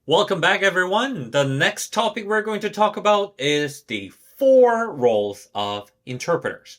Welcome back, everyone. The next topic we're going to talk about is the 4 roles of interpreters.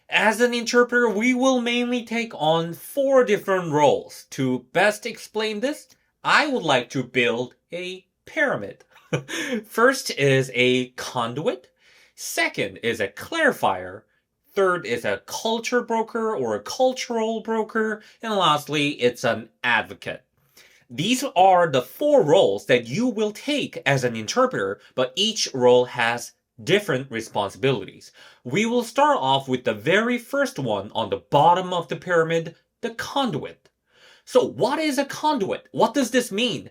As an interpreter, we will mainly take on 4 different roles. To best explain this, I would like to build a pyramid. First is a conduit. Second is a clarifier. Third is a culture broker or a cultural broker. And lastly, it's an advocate. These are the 4 roles that you will take as an interpreter, but each role has different responsibilities. We will start off with the very first one on the bottom of the pyramid, the conduit. So what is a conduit? What does this mean?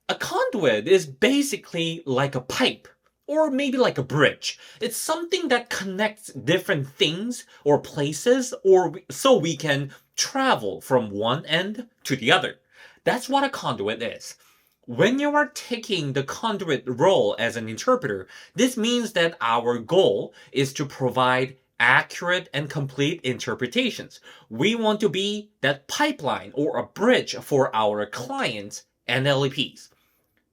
A conduit is basically like a pipe, or maybe like a bridge. It's something that connects different things or places, so we can travel from one end to the other. That's what a conduit is. When you are taking the conduit role as an interpreter, this means that our goal is to provide accurate and complete interpretations. We want to be that pipeline or a bridge for our clients and LEPs.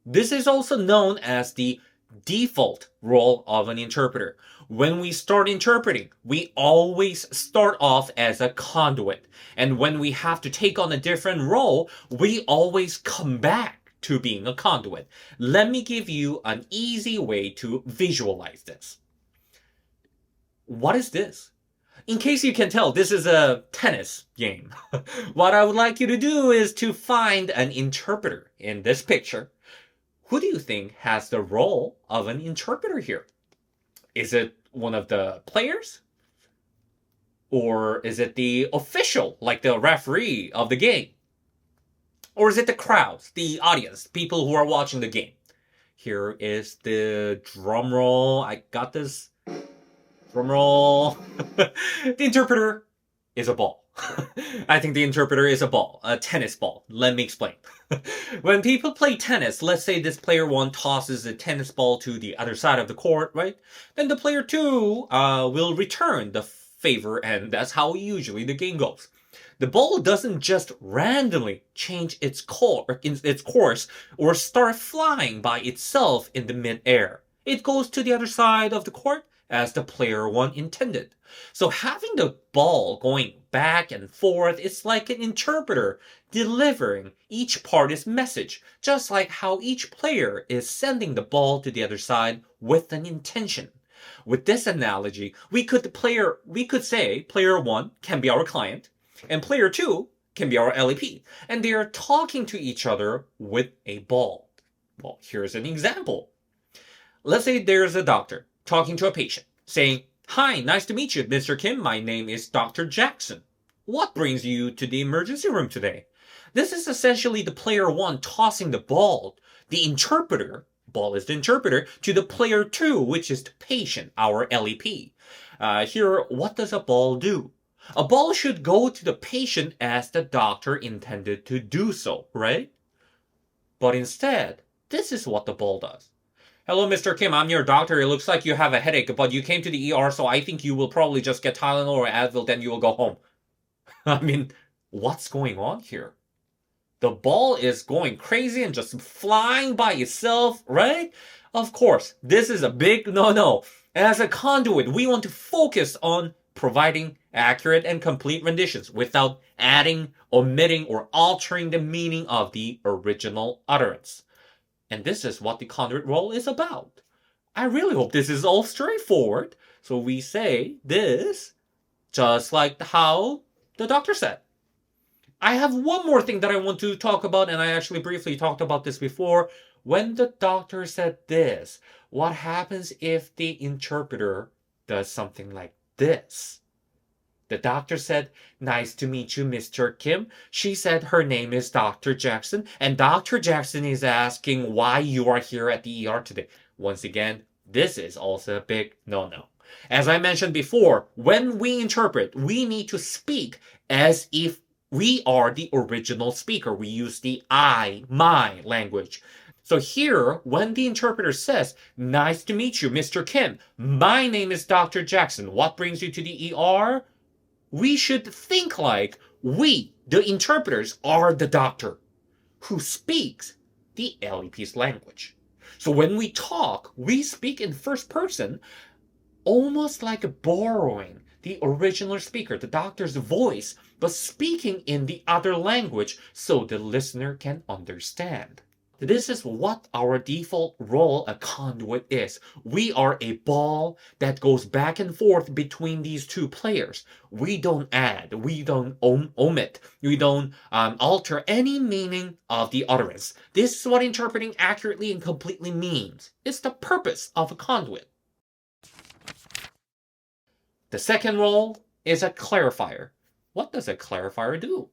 This is also known as the default role of an interpreter. When we start interpreting, we always start off as a conduit. And when we have to take on a different role, we always come back to being a conduit. Let me give you an easy way to visualize this. What is this? In case you can tell, this is a tennis game. What I would like you to do is to find an interpreter in this picture. Who do you think has the role of an interpreter here? Is it one of the players? Or is it the official, like the referee of the game? Or is it the crowd, the audience, people who are watching the game? Here is the drum roll. I got this. Drum roll. The interpreter is a ball. I think the interpreter is a ball, a tennis ball. Let me explain. When people play tennis, let's say this player 1 tosses a tennis ball to the other side of the court, right? Then the player 2 will return the favor, and that's how usually the game goes. The ball doesn't just randomly change its course or start flying by itself in the mid-air. It goes to the other side of the court as the player 1 intended. So having the ball going back and forth, it's like an interpreter delivering each party's message, just like how each player is sending the ball to the other side with an intention. With this analogy, we could say player 1 can be our client, and player 2 can be our LEP, and they are talking to each other with a ball. Well, here's an example. Let's say there's a doctor talking to a patient, saying, "Hi, nice to meet you, Mr. Kim. My name is Dr. Jackson. What brings you to the emergency room today?" This is essentially the player 1 tossing the ball, the interpreter, ball is the interpreter, to the player 2, which is the patient, our LEP. Here, what does a ball do? A ball should go to the patient as the doctor intended to do so, right? But instead, this is what the ball does. "Hello, Mr. Kim. I'm your doctor. It looks like you have a headache, but you came to the ER, so I think you will probably just get Tylenol or Advil, then you will go home." I mean, what's going on here? The ball is going crazy and just flying by itself, right? Of course, this is a big no-no. As a conduit, we want to focus on providing accurate and complete renditions without adding, omitting, or altering the meaning of the original utterance. And this is what the conduit role is about. I really hope this is all straightforward. So we say this just like how the doctor said. I have one more thing that I want to talk about, and I actually briefly talked about this before. When the doctor said this, what happens if the interpreter does something like this? The doctor said, "Nice to meet you, Mr. Kim." She said her name is Dr. Jackson, and Dr. Jackson is asking why you are here at the ER today. Once again, this is also a big no-no. As I mentioned before, when we interpret, we need to speak as if we are the original speaker. We use the I, my language. So here, when the interpreter says, "Nice to meet you, Mr. Kim. My name is Dr. Jackson. What brings you to the ER?" we should think like we, the interpreters, are the doctor who speaks the LEP's language. So when we talk, we speak in first person, almost like borrowing the original speaker, the doctor's voice, but speaking in the other language so the listener can understand. This is what our default role a conduit is. We are a ball that goes back and forth between these two players. We don't add, we don't omit, we don't alter any meaning of the utterance. This is what interpreting accurately and completely means. It's the purpose of a conduit. The second role is a clarifier. What does a clarifier do?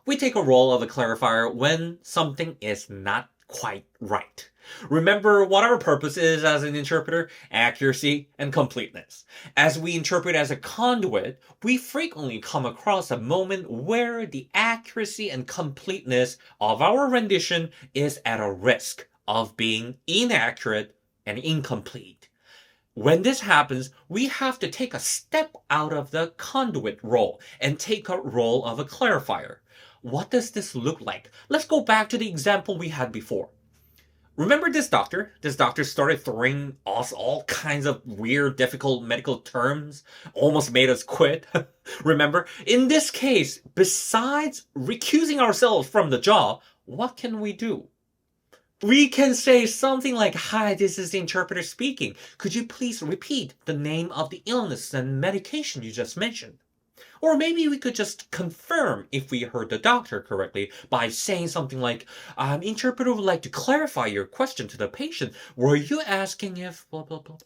We take a role of a clarifier when something is not quite right. Remember what our purpose is as an interpreter? Accuracy and completeness. As we interpret as a conduit, we frequently come across a moment where the accuracy and completeness of our rendition is at a risk of being inaccurate and incomplete. When this happens, we have to take a step out of the conduit role and take a role of a clarifier. What does this look like? Let's go back to the example we had before. Remember this doctor? This doctor started throwing us all kinds of weird, difficult medical terms, almost made us quit. Remember? In this case, besides recusing ourselves from the job, what can we do? We can say something like, "Hi, this is the interpreter speaking. Could you please repeat the name of the illness and medication you just mentioned?" Or maybe we could just confirm if we heard the doctor correctly by saying something like, "Interpreter would like to clarify your question to the patient. Were you asking if blah, blah, blah?"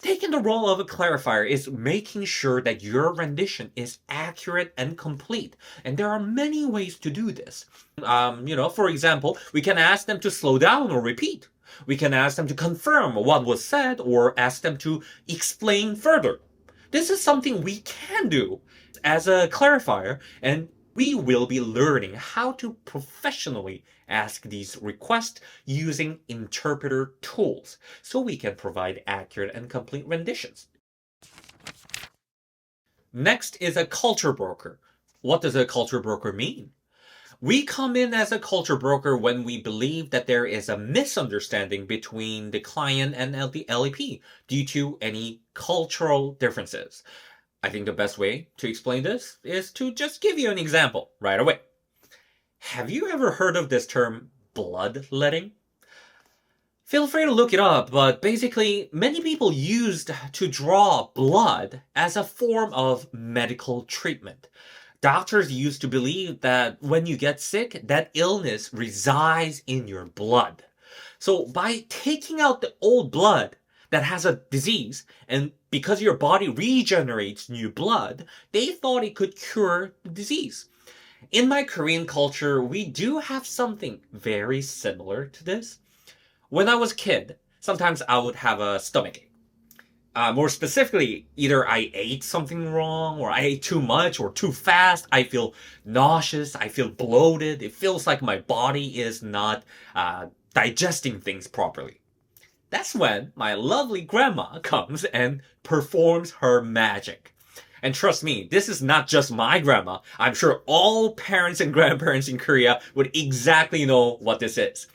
Taking the role of a clarifier is making sure that your rendition is accurate and complete. And there are many ways to do this. For example, we can ask them to slow down or repeat. We can ask them to confirm what was said or ask them to explain further. This is something we can do as a clarifier, and we will be learning how to professionally ask these requests using interpreter tools so we can provide accurate and complete renditions. Next is a culture broker. What does a culture broker mean? We come in as a culture broker when we believe that there is a misunderstanding between the client and the LEP due to any cultural differences. I think the best way to explain this is to just give you an example right away. Have you ever heard of this term, bloodletting? Feel free to look it up, but basically, many people used to draw blood as a form of medical treatment. Doctors used to believe that when you get sick, that illness resides in your blood. So by taking out the old blood that has a disease, and because your body regenerates new blood, they thought it could cure the disease. In my Korean culture, we do have something very similar to this. When I was a kid, sometimes I would have a stomachache. More specifically, either I ate something wrong, or I ate too much or too fast. I feel nauseous, I feel bloated. It feels like my body is not digesting things properly. That's when my lovely grandma comes and performs her magic. And trust me, this is not just my grandma. I'm sure all parents and grandparents in Korea would exactly know what this is.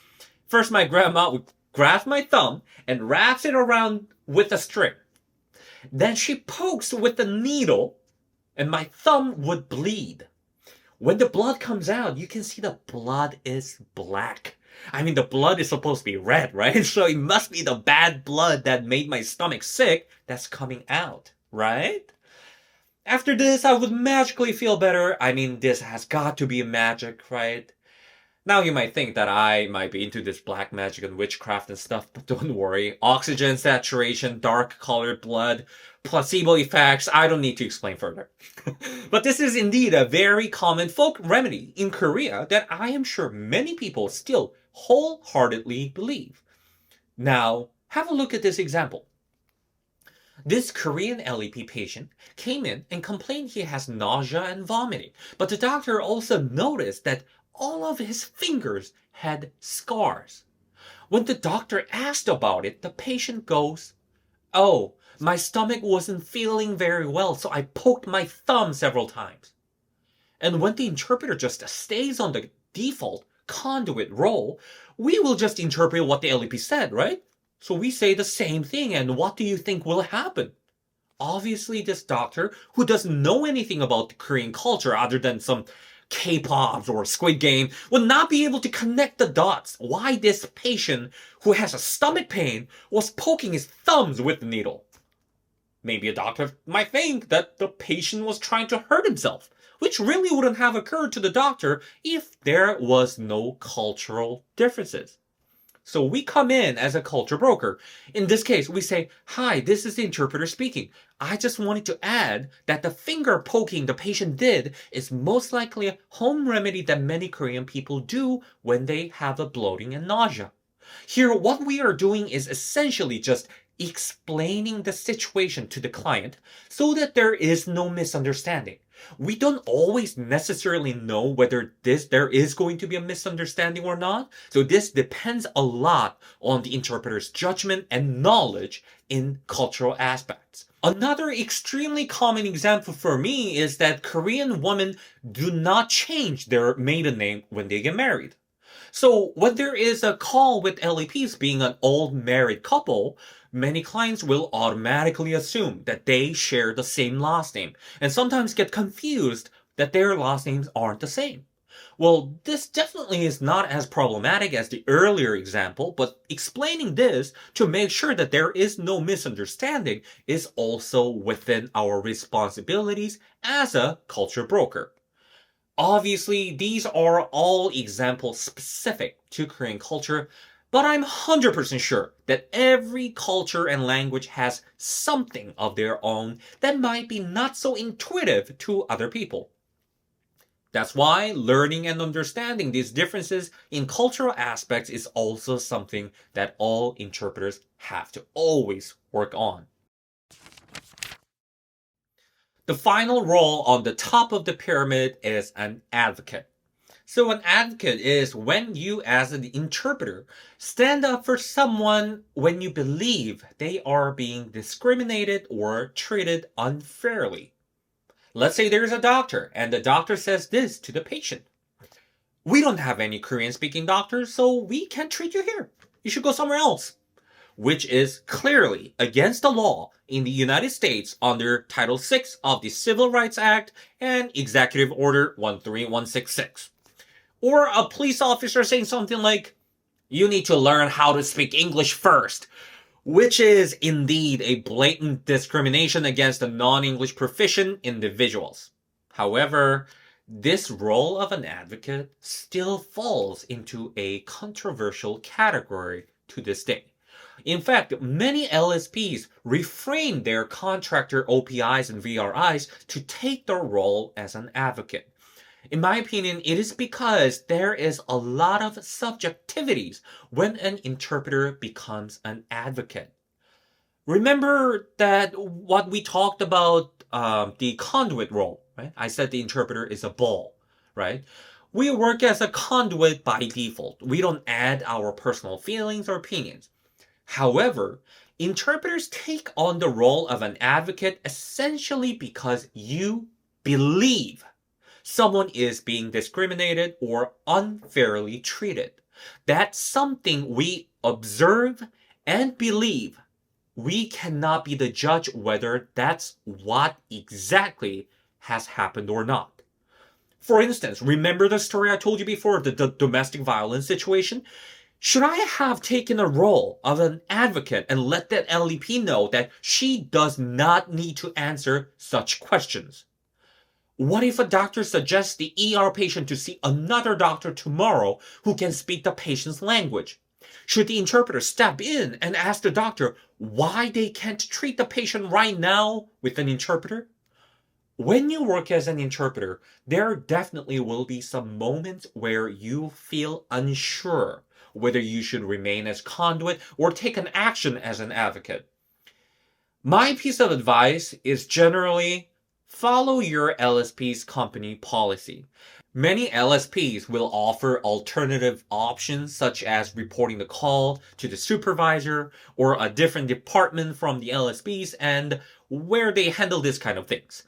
First, my grandma would grab my thumb and wraps it around with a string. Then she pokes with the needle, and my thumb would bleed. When the blood comes out, you can see the blood is black. I mean, the blood is supposed to be red, right? So it must be the bad blood that made my stomach sick that's coming out, right? After this, I would magically feel better. I mean, this has got to be magic, right? Now you might think that I might be into this black magic and witchcraft and stuff, but don't worry. Oxygen saturation, dark colored blood, placebo effects, I don't need to explain further. But this is indeed a very common folk remedy in Korea that I am sure many people still wholeheartedly believe. Now, have a look at this example. This Korean LEP patient came in and complained he has nausea and vomiting, but the doctor also noticed that all of his fingers had scars. When the doctor asked about it, the patient goes, "Oh, my stomach wasn't feeling very well, so I poked my thumb several times." And when the interpreter just stays on the default conduit role, we will just interpret what the LEP said, right? So we say the same thing, and what do you think will happen? Obviously, this doctor, who doesn't know anything about the Korean culture other than some K-pops or Squid Game, will not be able to connect the dots why this patient who has a stomach pain was poking his thumbs with the needle. Maybe a doctor might think that the patient was trying to hurt himself, which really wouldn't have occurred to the doctor if there was no cultural differences. So we come in as a culture broker. In this case, we say, hi, this is the interpreter speaking. I just wanted to add that the finger poking the patient did is most likely a home remedy that many Korean people do when they have a bloating and nausea. Here, what we are doing is essentially just explaining the situation to the client so that there is no misunderstanding. We don't always necessarily know whether there is going to be a misunderstanding or not, so this depends a lot on the interpreter's judgment and knowledge in cultural aspects. Another extremely common example for me is that Korean women do not change their maiden name when they get married. So when there is a call with LEPs being an old married couple, many clients will automatically assume that they share the same last name and sometimes get confused that their last names aren't the same. Well, this definitely is not as problematic as the earlier example, but explaining this to make sure that there is no misunderstanding is also within our responsibilities as a culture broker. Obviously, these are all examples specific to Korean culture, but I'm 100% sure that every culture and language has something of their own that might be not so intuitive to other people. That's why learning and understanding these differences in cultural aspects is also something that all interpreters have to always work on. The final role on the top of the pyramid is an advocate. So an advocate is when you as an interpreter stand up for someone when you believe they are being discriminated or treated unfairly. Let's say there's a doctor and the doctor says this to the patient. We don't have any Korean speaking doctors, so we can't treat you here. You should go somewhere else. Which is clearly against the law in the United States under Title VI of the Civil Rights Act and Executive Order 13166. Or a police officer saying something like, you need to learn how to speak English first, which is indeed a blatant discrimination against the non-English proficient individuals. However, this role of an advocate still falls into a controversial category to this day. In fact, many LSPs refrain their contractor OPIs and VRIs to take their role as an advocate. In my opinion, it is because there is a lot of subjectivities when an interpreter becomes an advocate. Remember that what we talked about the conduit role, right? I said the interpreter is a ball, right? We work as a conduit by default. We don't add our personal feelings or opinions. However, interpreters take on the role of an advocate essentially because you believe someone is being discriminated or unfairly treated. That's something we observe and believe. We cannot be the judge whether that's what exactly has happened or not. For instance, remember the story I told you before, the domestic violence situation? Should I have taken a role of an advocate and let that LEP know that she does not need to answer such questions? What if a doctor suggests the ER patient to see another doctor tomorrow who can speak the patient's language? Should the interpreter step in and ask the doctor why they can't treat the patient right now with an interpreter? When you work as an interpreter, there definitely will be some moments where you feel unsure whether you should remain as conduit or take an action as an advocate. My piece of advice is generally follow your LSP's company policy. Many LSPs will offer alternative options such as reporting the call to the supervisor or a different department from the LSPs and where they handle this kind of things.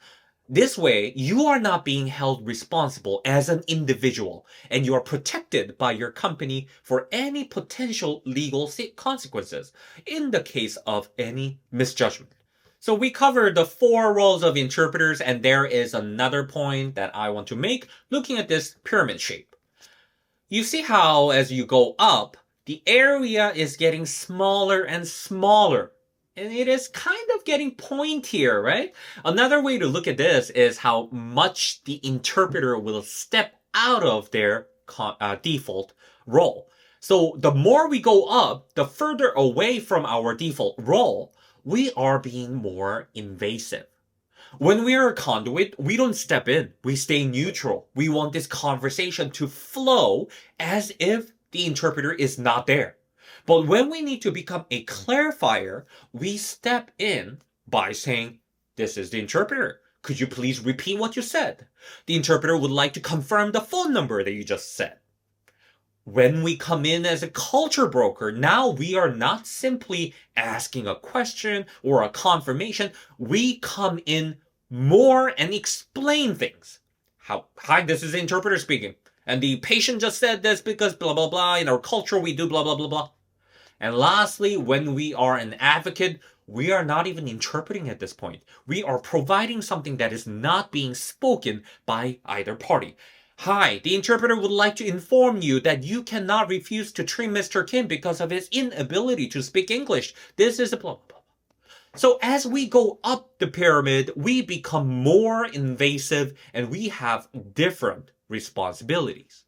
This way, you are not being held responsible as an individual, and you are protected by your company for any potential legal consequences in the case of any misjudgment. So we covered the 4 roles of interpreters, and there is another point that I want to make looking at this pyramid shape. You see how as you go up, the area is getting smaller and smaller. And it is kind of getting pointier, right? Another way to look at this is how much the interpreter will step out of their default role. So the more we go up, the further away from our default role, we are being more invasive. When we are a conduit, we don't step in. We stay neutral. We want this conversation to flow as if the interpreter is not there. But when we need to become a clarifier, we step in by saying, this is the interpreter. Could you please repeat what you said? The interpreter would like to confirm the phone number that you just said. When we come in as a culture broker, now we are not simply asking a question or a confirmation. We come in more and explain things. Hi, this is the interpreter speaking. And the patient just said this because blah, blah, blah. In our culture, we do blah, blah, blah, blah. And lastly, when we are an advocate, we are not even interpreting at this point. We are providing something that is not being spoken by either party. Hi, the interpreter would like to inform you that you cannot refuse to treat Mr. Kim because of his inability to speak English. This is a blah, blah, blah. So as we go up the pyramid, we become more invasive and we have different responsibilities.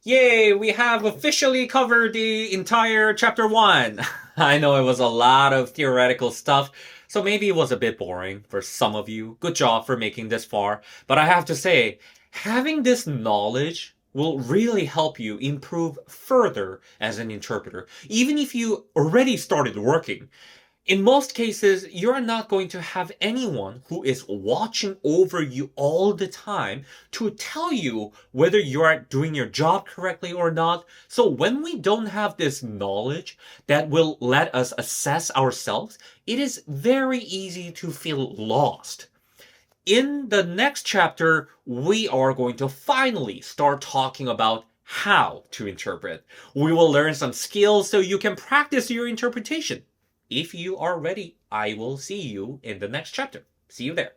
Yay, we have officially covered the entire chapter 1. I know it was a lot of theoretical stuff, so maybe it was a bit boring for some of you. Good job for making this far. But I have to say, having this knowledge will really help you improve further as an interpreter, even if you already started working. In most cases, you're not going to have anyone who is watching over you all the time to tell you whether you are doing your job correctly or not. So when we don't have this knowledge that will let us assess ourselves, it is very easy to feel lost. In the next chapter, we are going to finally start talking about how to interpret. We will learn some skills so you can practice your interpretation. If you are ready, I will see you in the next chapter. See you there.